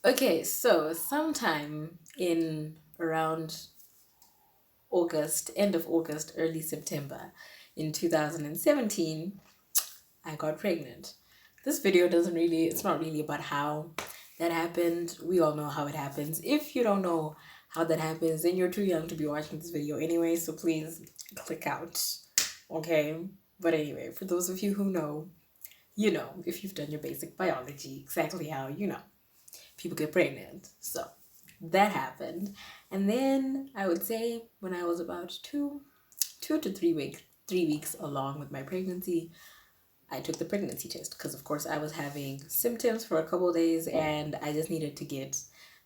Okay, so sometime in around August, end of August, early September in 2017, I got pregnant. This video doesn't really, it's not really about how that happened. We all know how it happens. If you don't know how that happens, then you're too young to be watching this video anyway, so please click out. Okay? But anyway, for those of you who know, you know, if you've done your basic biology, exactly how you know people get pregnant. So that happened. And then I would say when I was about two to 3 weeks along with my pregnancy, I took the pregnancy test because, of course, I was having symptoms for a couple of days and I just needed to get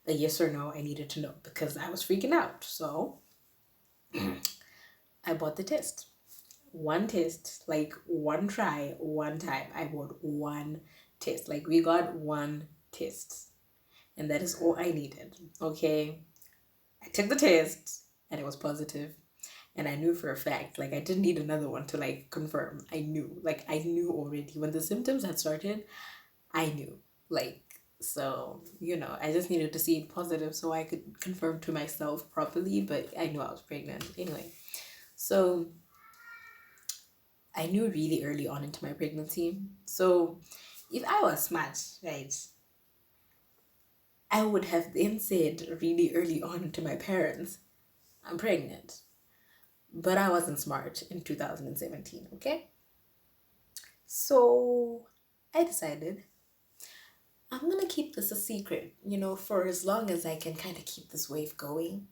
a yes or no. I needed to know because I was freaking out. So I bought the test. One test, like one try, one time. I bought one test. Like we got one test. And that is all I needed. Okay. I took the test and it was positive. And I knew for a fact, like I didn't need another one to like confirm. I knew already when the symptoms had started, I knew. I just needed to see it positive so I could confirm to myself properly, but I knew I was pregnant anyway. So I knew really early on into my pregnancy. So if I was smart, right, I would have then said really early on to my parents, I'm pregnant. But I wasn't smart in 2017, okay? So I decided I'm gonna keep this a secret, for as long as I can kind of keep this wave going.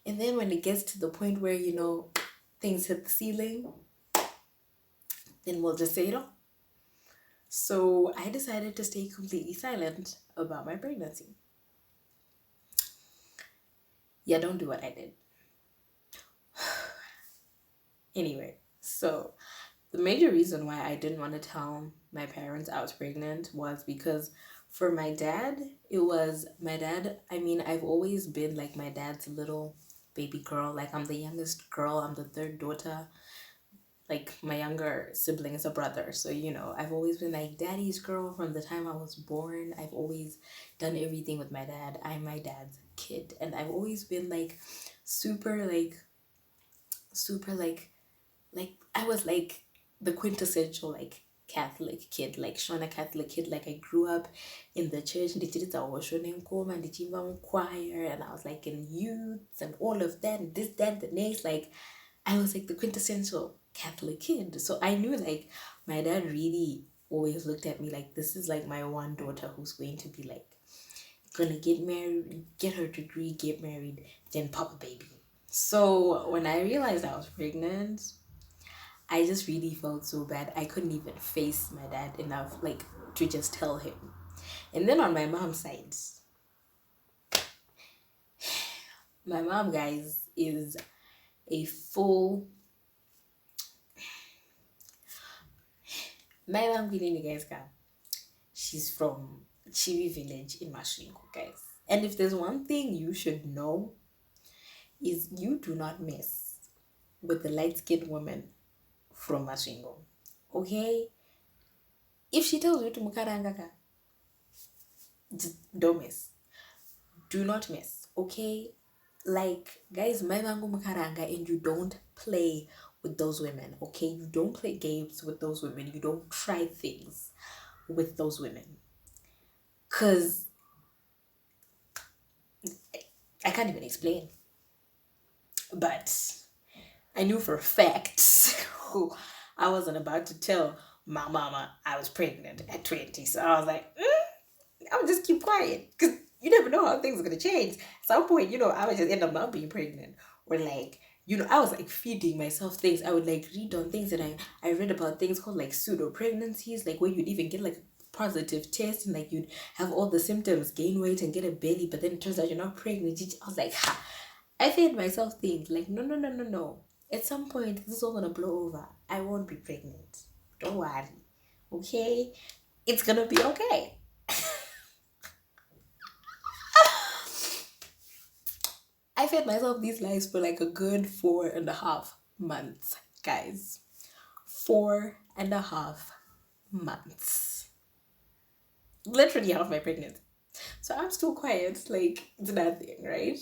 And then when it gets to the point where, things hit the ceiling, then we'll just say it all. So I decided to stay completely silent about my pregnancy. Yeah, don't do what I did. Anyway, so the major reason why I didn't want to tell my parents I was pregnant was because for my dad, I mean, I've always been like my dad's little baby girl. Like, I'm the youngest girl, I'm the third daughter. Like, my younger sibling is a brother. So, I've always been like daddy's girl from the time I was born. I've always done everything with my dad. I'm my dad's kid. And I've always been like super, super, I was like the quintessential like Catholic kid, like Shona Catholic kid. Like I grew up in the church, and choir, and I was like in youth and all of that, and this, that, the next. Like I was like the quintessential Catholic kid. So I knew like my dad really always looked at me like this is like my one daughter who's going to be like gonna get married, get her degree, get married, then pop a baby. So when I realized I was pregnant, I just really felt so bad. I couldn't even face my dad enough, like, to just tell him. And then on my mom's side, my mom, guys, is a full. My mom, you guys, can. She's from Chiwi village in Mashingo, guys. And if there's one thing you should know, is you do not mess with the light skinned woman from Mashingo. Okay? If she tells you to Mukarangaka, just don't mess. Do not mess, okay? Like, guys, Maimangu Makaranga, and you don't play with those women, okay? You don't play games with those women. You don't try things with those women. Because I can't even explain. But I knew for a fact I wasn't about to tell my mama I was pregnant at 20. So I was like, I'll just keep quiet because you never know how things are gonna change. At some point, I would just end up not being pregnant, or like, I was like feeding myself things. I would like read on things, and I read about things called like pseudo pregnancies, like where you'd even get like a positive test and like you'd have all the symptoms, gain weight and get a belly, but then it turns out you're not pregnant. I was like, ha! I fed myself things like no, no, no, no, no. At some point, this is all gonna blow over. I won't be pregnant. Don't worry, okay? It's gonna be okay. I fed myself these lies for like a good 4.5 months, guys. 4.5 months. Literally half my pregnancy. So I'm still quiet, like it's nothing, right?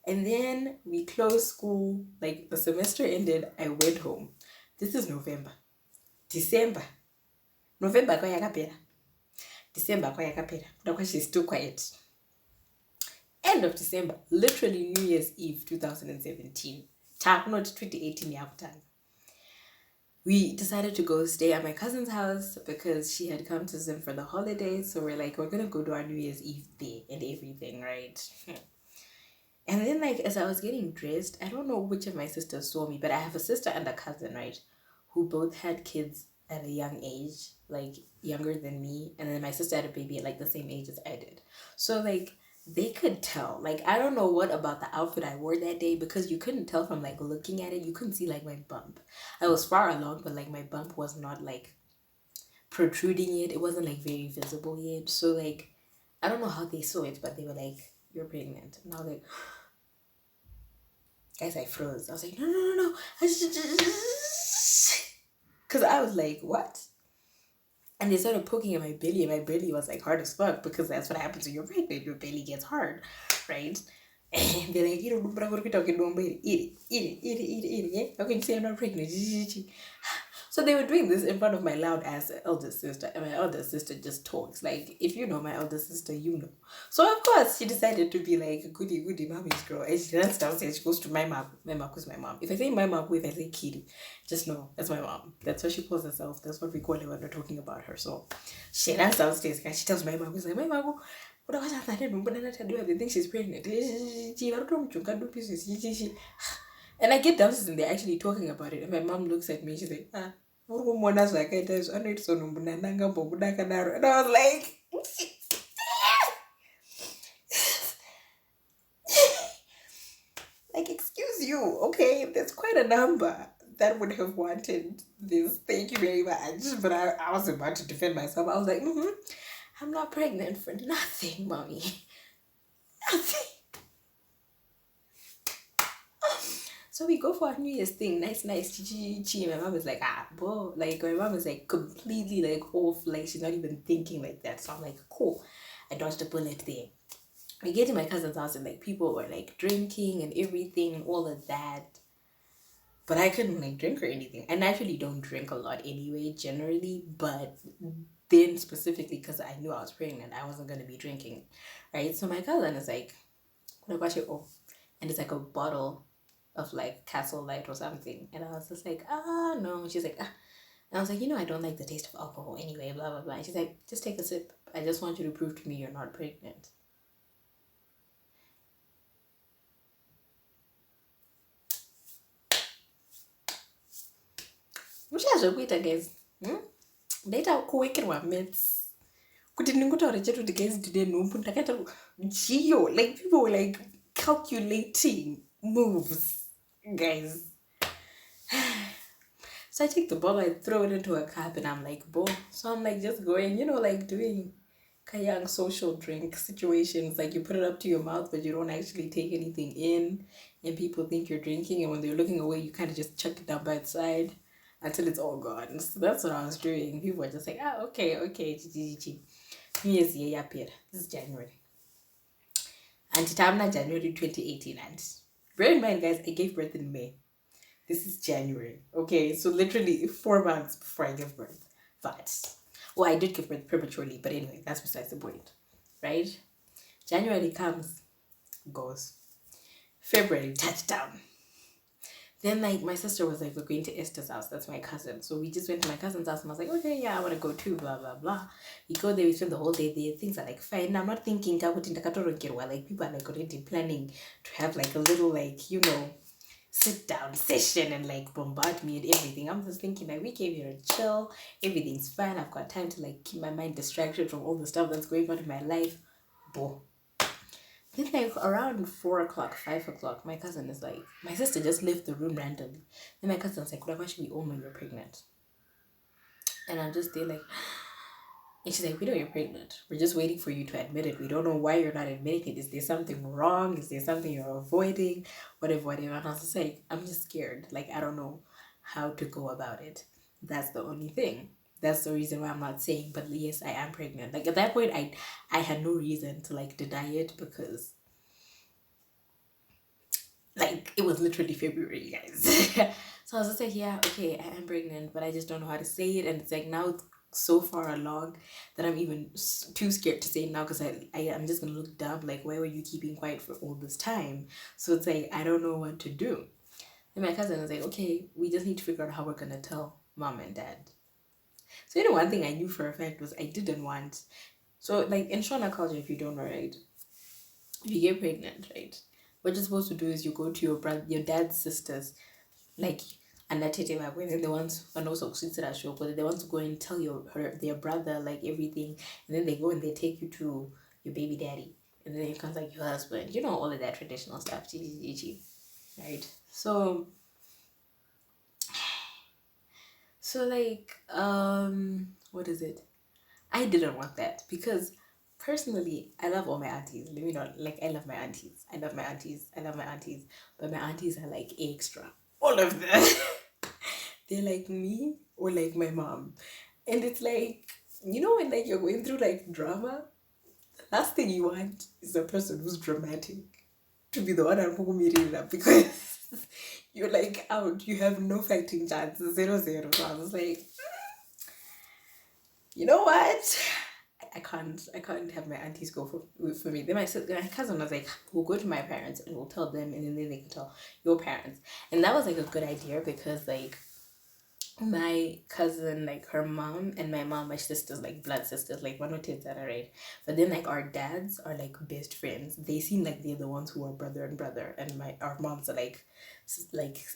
And then we closed school, like the semester ended, I went home. This is November. December. November kwa yakapera. December kwa yakapera. But she's still quiet. End of December, literally New Year's Eve 2017. Not 2018 yakutanga. We decided to go stay at my cousin's house because she had come to Zim for the holidays. So we're like, we're gonna go to our New Year's Eve day and everything, right? And then, like, as I was getting dressed, I don't know which of my sisters saw me, but I have a sister and a cousin, right? Who both had kids at a young age, like younger than me. And then my sister had a baby at like the same age as I did. So, like, they could tell. Like, I don't know what about the outfit I wore that day because you couldn't tell from like looking at it. You couldn't see like my bump. I was far along, but like my bump was not like protruding yet. It wasn't like very visible yet. So, like, I don't know how they saw it, but they were like, "You're pregnant." And I was like, guys, I froze. I was like, no, no, no, no. Because I was like, what? And they started poking at my belly, and my belly was like hard as fuck because that's what happens when you're pregnant. Your belly gets hard, right? And they're like, you know, but I'm going to be talking to eat it, eat it, eat it, eat it, eat it. Yeah? Okay, you say I'm not pregnant. So they were doing this in front of my loud ass elder sister, and my elder sister just talks. Like, if you know my elder sister, you know. So of course she decided to be like goody goody mommy's girl, and she runs downstairs. She goes to my mom. My mom was my mom. If I say my mom, if I say Kitty, just know that's my mom. That's what she calls herself. That's what we call her when we're talking about her. So she runs downstairs and she tells my mom, "She's like, my mom, what I was saying, but I they think she's pregnant." And I get downstairs and they're actually talking about it. And my mom looks at me, she's like, ah, and I was like, like, excuse you, okay, there's quite a number that would have wanted this. Thank you very much. But I was about to defend myself. I was like, I'm not pregnant for nothing, mommy. Nothing. So we go for our New Year's thing, nice, chi. My mom is like, bro, like my mom is like completely like off, like she's not even thinking like that. So I'm like, cool, I dodged a bullet there. We get to my cousin's house and like people were like drinking and everything and all of that. But I couldn't like drink or anything. I naturally don't drink a lot anyway, generally, but then specifically because I knew I was pregnant, I wasn't gonna be drinking, right? So my cousin is like, what about you? Oh, and it's like a bottle of like Castle Light or something, and I was just like, no. She's like, ah. And I was like, I don't like the taste of alcohol anyway, blah blah blah. And she's like, just take a sip. I just want you to prove to me you're not pregnant. Muchazvokuita guys, ndaita kuwekerwa meds kuti ndingotaura chetu kuti guys ndine nhumbu ndakaita jiyo, like people were like calculating moves, guys. So I take the bottle, I throw it into a cup, and I'm like, boom. So I'm like just going, like doing young social drink situations. Like you put it up to your mouth, but you don't actually take anything in, and people think you're drinking, and when they're looking away, you kind of just chuck it down by its side until it's all gone. So that's what I was doing. People were just like, okay. New Year's year, this is January. And Tamna January 2018. And bear in mind, guys, I gave birth in May. This is January. Okay, so literally 4 months before I gave birth. But, well, I did give birth prematurely, but anyway, that's besides the point. Right? January comes, goes. February, touchdown. Then, like, my sister was like, we're going to Esther's house. That's my cousin. So we just went to my cousin's house and I was like, okay, yeah, I want to go too, blah, blah, blah. We go there, we spend the whole day there. Things are like fine. I'm not thinking, like, people are like already planning to have like a little, like, sit down session and like bombard me and everything. I'm just thinking like we came here to chill. Everything's fine. I've got time to like keep my mind distracted from all the stuff that's going on in my life. Boom. Then like around 4 o'clock, 5 o'clock, my cousin is like, my sister just left the room randomly. Then my cousin's like, why should we all know you're pregnant? And I'm just there like, and she's like, we know you're pregnant. We're just waiting for you to admit it. We don't know why you're not admitting it. Is there something wrong? Is there something you're avoiding? Whatever. And I was just like, I'm just scared. Like, I don't know how to go about it. That's the only thing. That's the reason why I'm not saying, but yes, I am pregnant. Like at that point, I had no reason to like deny it because like it was literally February, guys. So I was just like, yeah, okay, I am pregnant, but I just don't know how to say it, and it's like now it's so far along that I'm even too scared to say it now because I'm just gonna look dumb. Like, why were you keeping quiet for all this time? So it's like I don't know what to do. And my cousin was like, okay, we just need to figure out how we're gonna tell mom and dad. So one thing I knew for a fact was I didn't want. So like in Shona culture, if you don't know, right, if you get pregnant, right, what you're supposed to do is you go to your dad's sisters, like anatete bakwe, and then the ones and also show, but they want to go and tell their brother like everything, and then they go and they take you to your baby daddy, and then it comes like your husband, all of that traditional stuff, right? So like what is it? I didn't want that because personally I love all my aunties. Let me not like I love my aunties. I love my aunties. I love my aunties. But my aunties are like extra. All of them. They're like me or like my mom. And it's like, when like you're going through like drama, the last thing you want is a person who's dramatic to be the one who made it up because you're like out. You have no fighting chance. 0-0. So I was like, you know what? I can't have my aunties go for me. Then my cousin was like, we'll go to my parents and we'll tell them, and then they can tell your parents. And that was like a good idea because like my cousin, like her mom and my mom, my sisters, like blood sisters, like one or two that are right. But then like our dads are like best friends. They seem like they're the ones who are brother and brother, and our moms are like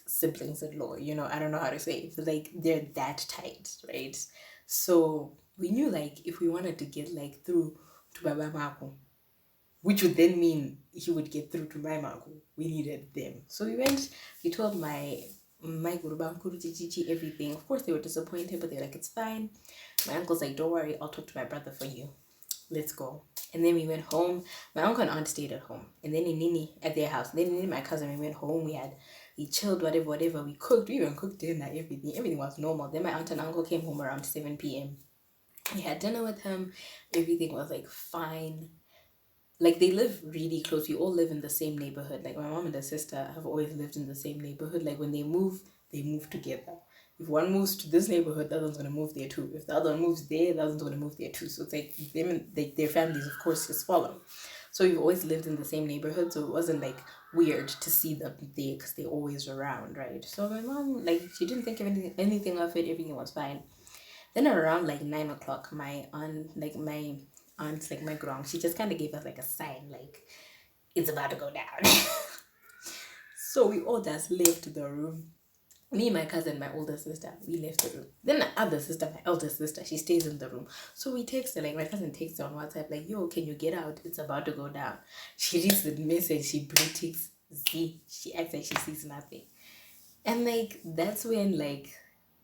siblings in law. I don't know how to say it, but like they're that tight, right? So we knew like if we wanted to get like through to Baba Mako, which would then mean he would get through to my Mako, we needed them. So we told my Gurubankuru Chichi everything. Of course they were disappointed, but they're like, it's fine. My uncle's like, don't worry, I'll talk to my brother for you. Let's go. And then we went home. My uncle and aunt stayed at home. And then in Nini at their house. Then Nini, my cousin, we went home. We chilled, whatever. We cooked. We even cooked dinner, everything. Everything was normal. Then my aunt and uncle came home around 7 p.m. We had dinner with him. Everything was like fine. Like they live really close. We all live in the same neighborhood. Like my mom and her sister have always lived in the same neighborhood. Like when they move together. If one moves to this neighborhood, the other one's gonna move there too. If the other one moves there, the other one's gonna move there too. So it's like them and their families, of course, just follow. So we've always lived in the same neighborhood, so it wasn't like weird to see them there because they're always around, right? So my mom, like, she didn't think of anything of it. Everything was fine. Then around like 9 o'clock, my aunt, like my grong, she just kind of gave us like a sign, like it's about to go down. So we all just left the room. Me, my cousin, my older sister, we left the room. Then my other sister, my elder sister, she stays in the room. So we text her, like my cousin texts her on WhatsApp, like, yo, can you get out? It's about to go down. She reads the message, she ticks Z. She acts like she sees nothing. And like that's when like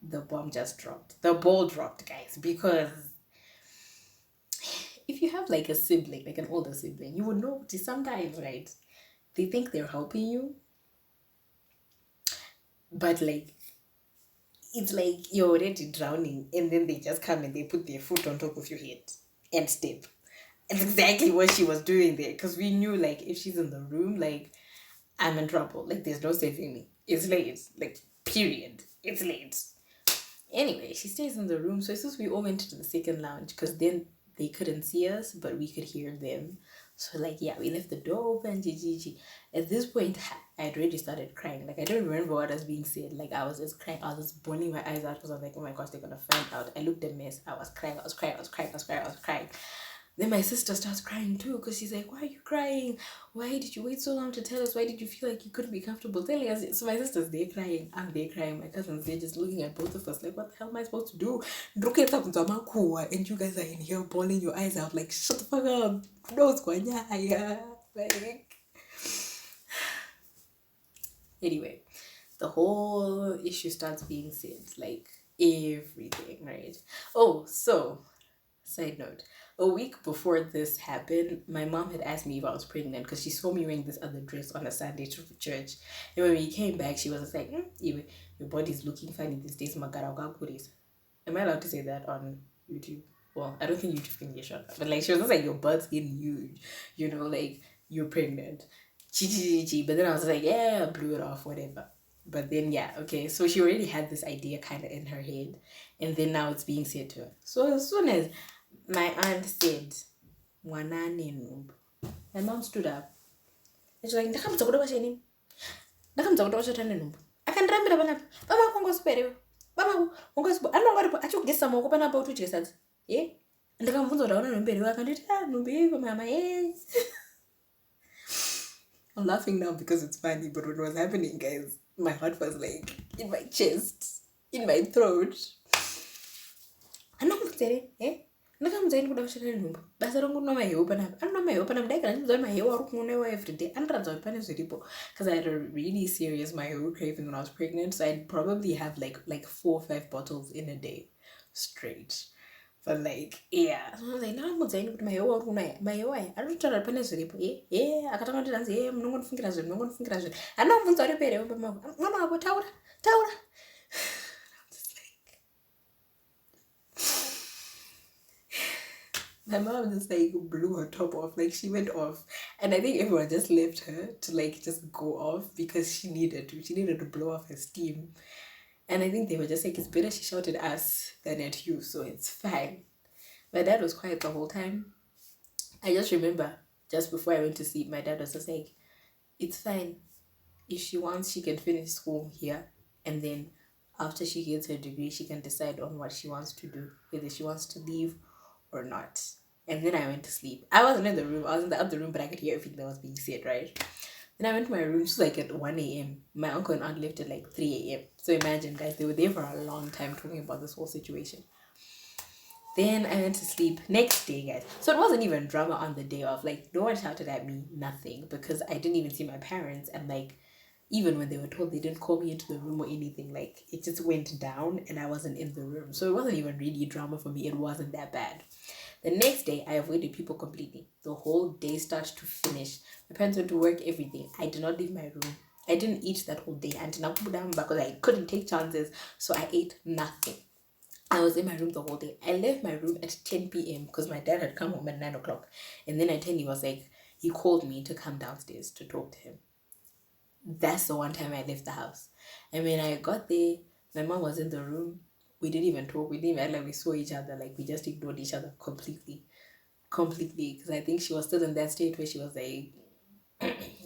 the bomb just dropped. The ball dropped, guys, because if you have like a sibling, like an older sibling, you would know sometimes, right? They think they're helping you, but like it's like you're already drowning, and then they just come and they put their foot on top of your head and step. It's exactly what she was doing there, because we knew like if she's in the room, like I'm in trouble. Like there's no saving me. It's late. Like period. It's late. Anyway, she stays in the room. So as soon as we all went to the second lounge, because then they couldn't see us, but we could hear them. So like yeah, we left the door open. At this point, I had already started crying. Like I don't remember what was being said. Like I was just crying. I was just bawling my eyes out because I was like, oh my gosh, they're gonna find out. I looked a mess. I was crying. Then my sister starts crying too because she's like, why are you crying? Why did you wait so long to tell us? Why did you feel like you couldn't be comfortable telling us? So my sister's there crying. I'm there crying. My cousins, they're just looking at both of us like, what the hell am I supposed to do? And you guys are in here bawling your eyes out like, shut the fuck up. No, it's going like... Anyway, the whole issue starts being said, like everything, right? Oh, so side note, a week before this happened, my mom had asked me if I was pregnant because she saw me wearing this other dress on a Sunday to church. And when we came back, she was like, your body's looking funny these days, Magara. Am I allowed to say that on YouTube? Well, I don't think YouTube can get shut up. But like she was just like your butt's getting huge, like you're pregnant. Chi chi chi chi. But then I was like, yeah, I blew it off, whatever. But then yeah, okay. So she already had this idea kind of in her head, and then now it's being said to her. So as soon as my aunt said, "Mwanani numb," my mom stood up. And she's like, "Ndakamudza kuda washeni. Ndakamudza kuda washatane numb." Akandirambira panapa. Baba kongosipere. Baba kongosipere. Anongoripo achikugesa maoko panapa utudye sadza. Yeah. Ndakamubvunza kuti aona numbi here akanditi numbi iko mama. I'm laughing now because it's funny, but when it was happening, guys, my heart was like in my chest, in my throat. Anongomudza here. Ndakamudza ini kuda kushatane numbi. Basa rongu kunwa mahewu panapa. Anonwa mahewu panapa. Ndaigara ndichidza kuti mahewu ari kunwa everyday. Anoratidza kuti pane zviripo. Because I had a really serious mahewu craving when I was pregnant, so I'd probably have like 4 or 5 bottles in a day straight. But like, yeah. So I was like, ndakamudza ini kuti mahewu ari kunwa mahewu aya arikutaura pane zviripo. Akatanga kuti ndanzi munongonifungira zvinhu. Anobvunza uri pere pamako. Mwana wako taura. My mom just like blew her top off, like she went off, and I think everyone just left her to like just go off because she needed to blow off her steam, and I think they were just like, it's better she shouted at us than at you, so it's fine. My dad was quiet the whole time. I just remember just before I went to sleep, my dad was just like, it's fine. If she wants, she can finish school here, and then after she gets her degree, she can decide on what she wants to do, whether she wants to leave or not. And then I went to sleep. I wasn't in the room. I was in the other room, but I could hear everything that was being said, right? Then I went to my room. It was like at 1 a.m. My uncle and aunt left at like 3 a.m. So imagine, guys, they were there for a long time talking about this whole situation. Then I went to sleep. Next day, guys. So it wasn't even drama on the day of. Like, no one shouted at me, nothing. Because I didn't even see my parents. And like, even when they were told, they didn't call me into the room or anything. Like, it just went down and I wasn't in the room. So it wasn't even really drama for me. It wasn't that bad. The next day, I avoided people completely. The whole day started to finish. My parents went to work, everything. I did not leave my room. I didn't eat that whole day. And because I couldn't take chances. So I ate nothing. I was in my room the whole day. I left my room at 10 p.m. because my dad had come home at 9 o'clock. And then at 10, he called me to come downstairs to talk to him. That's the one time I left the house. And when I got there, my mom was in the room. We didn't even talk. We didn't even act like we saw each other. Like, we just ignored each other completely. Because I think she was still in that state where she was like,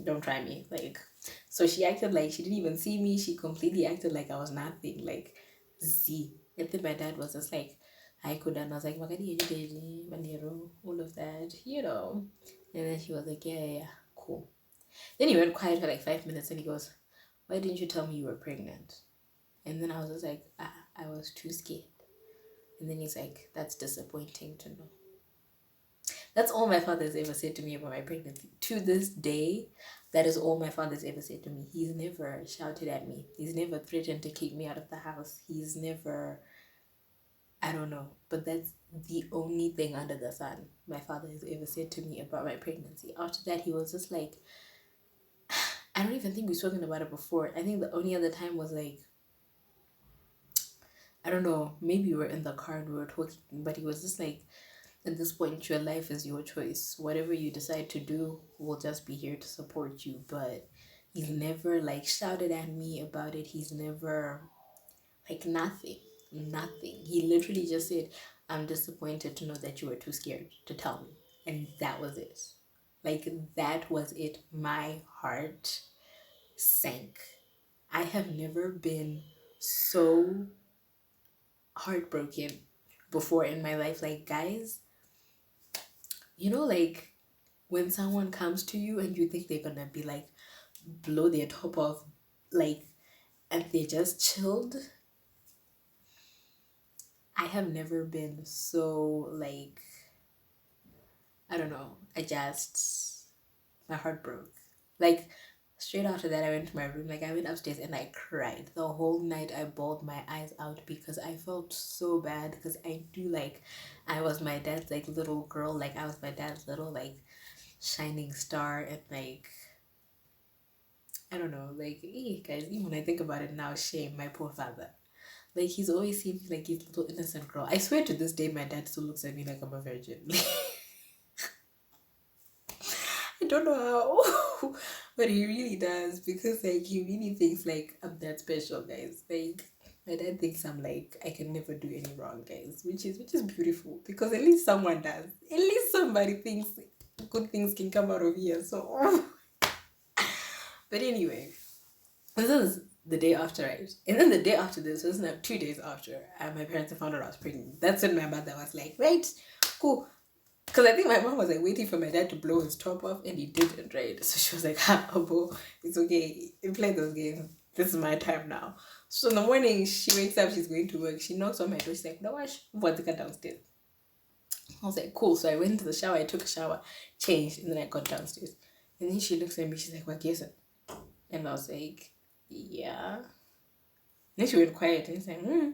don't try me. Like, so she acted like she didn't even see me. She completely acted like I was nothing. Like, Z. And then my dad was just like, I could. And I was like, Magadi, Manero, all of that, And then she was like, yeah, cool. Then he went quiet for like 5 minutes and he goes, why didn't you tell me you were pregnant? And then I was just like, I was too scared. And then he's like, that's disappointing to know. That's all my father has ever said to me about my pregnancy. To this day, that is all my father's ever said to me. He's never shouted at me. He's never threatened to kick me out of the house. He's never, I don't know. But that's the only thing under the sun my father has ever said to me about my pregnancy. After that, he was just like, I don't even think we've spoken about it before. I think the only other time was like, I don't know, maybe we were in the car and we were talking, but he was just like, at this point, your life is your choice. Whatever you decide to do, we'll just be here to support you. But he's never like shouted at me about it. He's never like nothing. He literally just said, I'm disappointed to know that you were too scared to tell me. And that was it. Like, that was it. My heart sank. I have never been so heartbroken before in my life. Like, guys, like when someone comes to you and you think they're gonna be like blow their top off, like, and they're just chilled. I have never been so like, I don't know, my heart broke. Like, straight after that, I went to my room. Like, I went upstairs and I cried. The whole night I bawled my eyes out because I felt so bad. Because I do, like, I was my dad's, like, little girl. Like, I was my dad's little, like, shining star. And, like, I don't know. Like, guys, even when I think about it now, shame, my poor father. Like, he's always seems like his little innocent girl. I swear to this day, my dad still looks at me like I'm a virgin. I don't know how, but he really does, because like he really thinks like I'm that special, guys. Like, my dad thinks I'm like I can never do any wrong, guys, which is beautiful, because at least someone does. At least somebody thinks good things can come out of here. So, but anyway, this is the day after, right? And then the day after this was not 2 days after, my parents had found out I was pregnant. That's when my mother was like, right, cool. Because I think my mom was like waiting for my dad to blow his top off, and he didn't, right? So she was like, ha, Abo, it's okay. You play those games. This is my time now. So in the morning, she wakes up, she's going to work. She knocks on my door. She's like, no, wash. What's the downstairs? I was like, cool. So I went to the shower. I took a shower, changed, and then I got downstairs. And then she looks at me. She's like, what is it? And I was like, yeah. Then she went quiet, and she's like, hmm.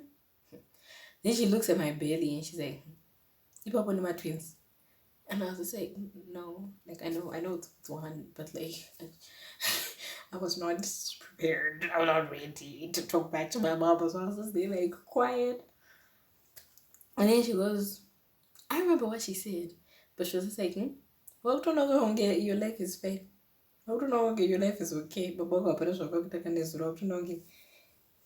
Then she looks at my belly, and she's like, you pop on my twins. And I was just like, no, like I know it's one, but like I was not prepared. I was not ready to talk back to my mom. So I was just there like quiet. And then she goes, I remember what she said, but she was just like, well, don't know your life is fine. I don't know your life is okay, but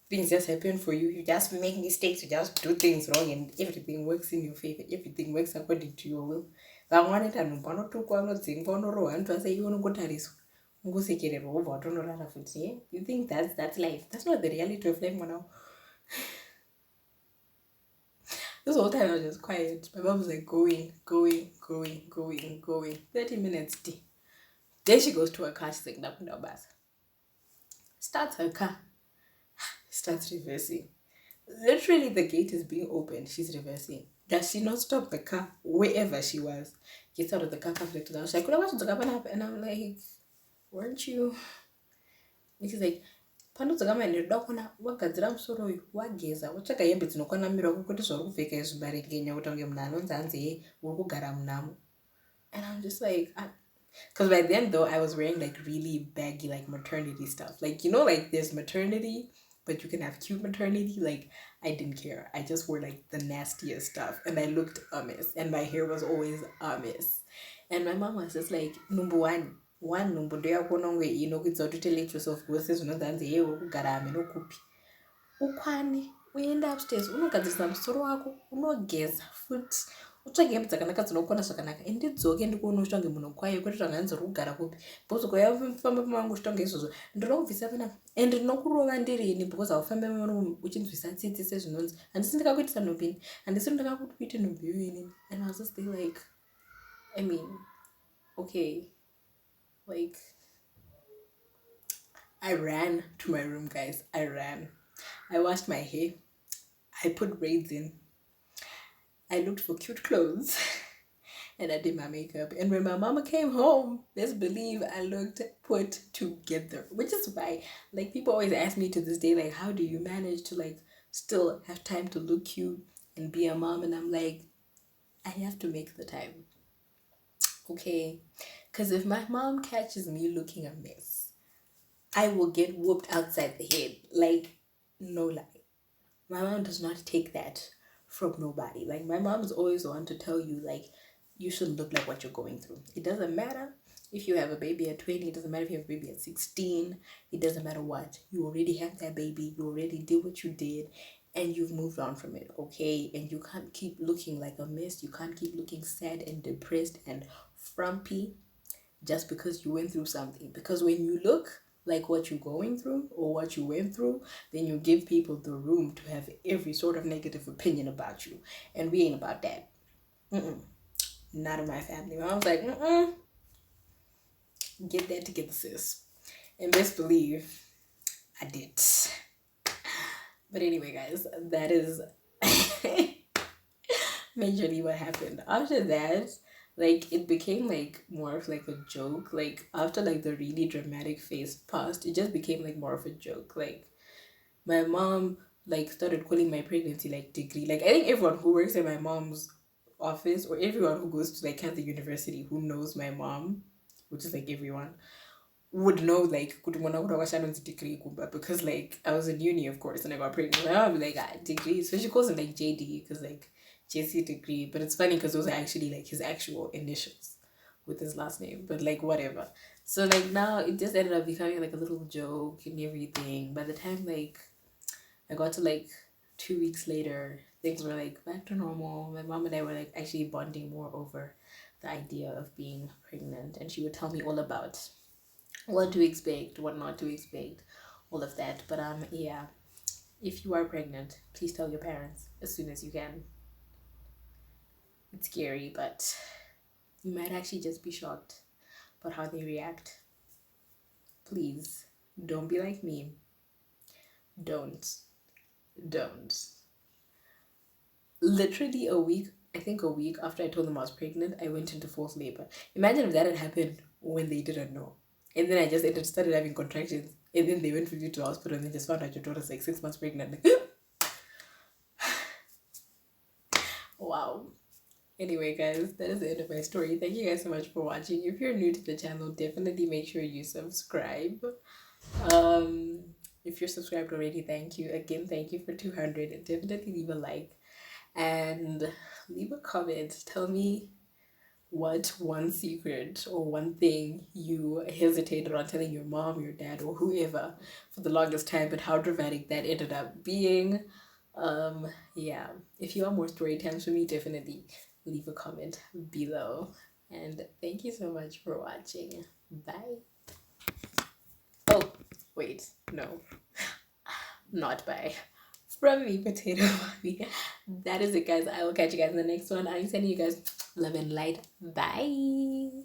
things just happen for you. You just make mistakes, you just do things wrong, and everything works in your favor. Everything works according to your will. Vamwani tanhu panotukwa unodzingwa unorohwa antu ase iwe unongotariswa ungosekererwa wobva watonorara futi. You think that's life? That's not the reality of life, mwanao. This whole time I was just quiet. My mom was like going 30 minutes. Then she goes to her car. She's like, no, bus. Starts her car. Starts reversing. Literally, the gate is being opened. She's reversing. Does she not stop the car wherever she was? Gets out of the car, comes back to the house. She's like, what was going to And I'm like, weren't you? And she's like, pandodzokama ndirida kuona wagadzira musoro uyu wageza watsvaka hembe dzinokwanamirawo kwete zvauri kupfeka izvibaringenya kuti kunge munhu anonzi anzi uri kugara munamo. And I'm just like, because by then though I was wearing like really baggy like maternity stuff, like, you know, like there's maternity but you can have cute maternity. Like, I didn't care. I just wore like the nastiest stuff, and I looked a mess, and my hair was always a mess. And my mom was just like, number one number ndoyakuona unge inokuidza kuti let yourself go sezvinonzi hanzi yeye uri kugara hame nokupi ukwane uenda upstairs unogadzirisa musoro wako, unogeza futi, utsvage hembe dzakanaka dzinokona zvakanaka, and ndidzoke ndikuona uchitonge munhu kwayo kwete zvanganzi uri kugara kupi, because ukayafamba pamangu uchitonge izvozvo ndinokubvisa panapa and ndinokurova ndirini because haufambe pamano uchinzwisa tsitsi sezvinonzi handisi ndikakuitisa nhumbi, handisi ndakakuita nhumbi iyoini. And I was just there like, I mean, okay, like, I ran to my room, guys. I ran. I washed my hair. I put braids in. I looked for cute clothes. And I did my makeup. And when my mama came home, best believe I looked put together. Which is why, like, people always ask me to this day, like, how do you manage to, like, still have time to look cute and be a mom? And I'm like, I have to make the time. Okay? Because if my mom catches me looking a mess, I will get whooped outside the head. Like, no lie. My mom does not take that from nobody. Like, my mom's always the one to tell you, like, you should look like what you're going through. It doesn't matter if you have a baby at 20. It doesn't matter if you have a baby at 16. It doesn't matter what. You already have that baby. You already did what you did. And you've moved on from it, okay? And you can't keep looking like a mess. You can't keep looking sad and depressed and frumpy just because you went through something. Because when you look like what you're going through or what you went through, then you give people the room to have every sort of negative opinion about you. And we ain't about that. Not in my family. My mom's like, get that together, sis. And best believe I did. But anyway, guys, that is majorly what happened. After that, like, it became like more of like a joke. Like, after like the really dramatic phase passed, it just became like more of a joke. Like, my mom like started calling my pregnancy like degree. Like, I think everyone who works at my mom's office, or everyone who goes to like Cancer University who knows my mom, which is like everyone, would know like kuti mwana kuti wakashandonzi degree kumba, because like I was in uni of course and I got pregnant. I would be like, degree, so she calls him like JD because like JC degree, but it's funny because those are actually like his actual initials with his last name, but like whatever. So like now it just ended up becoming like a little joke and everything. By the time like I got to like 2 weeks later, things were like back to normal. My mom and I were like actually bonding more over the idea of being pregnant, and she would tell me all about what to expect, what not to expect, all of that. But yeah, if you are pregnant, please tell your parents as soon as you can. It's scary, but you might actually just be shocked about how they react. Please don't be like me. Don't. Literally a week after I told them I was pregnant, I went into false labor. Imagine if that had happened when they didn't know. And then I just started having contractions. And then they went with you to the hospital and they just found out your daughter's like 6 months pregnant. Wow. Anyway, guys, that is the end of my story. Thank you guys so much for watching. If you're new to the channel, definitely make sure you subscribe. If you're subscribed already, thank you. Again, thank you for 200. And definitely leave a like and leave a comment. Tell me what one secret or one thing you hesitated on telling your mom, your dad, or whoever for the longest time, but how dramatic that ended up being. Yeah, if you want more story times from me, definitely leave a comment below. And thank you so much for watching. Bye. Oh, wait, no, not bye. From me, Potato Mommy. That is it, guys. I will catch you guys in the next one. I'm sending you guys love and light. Bye.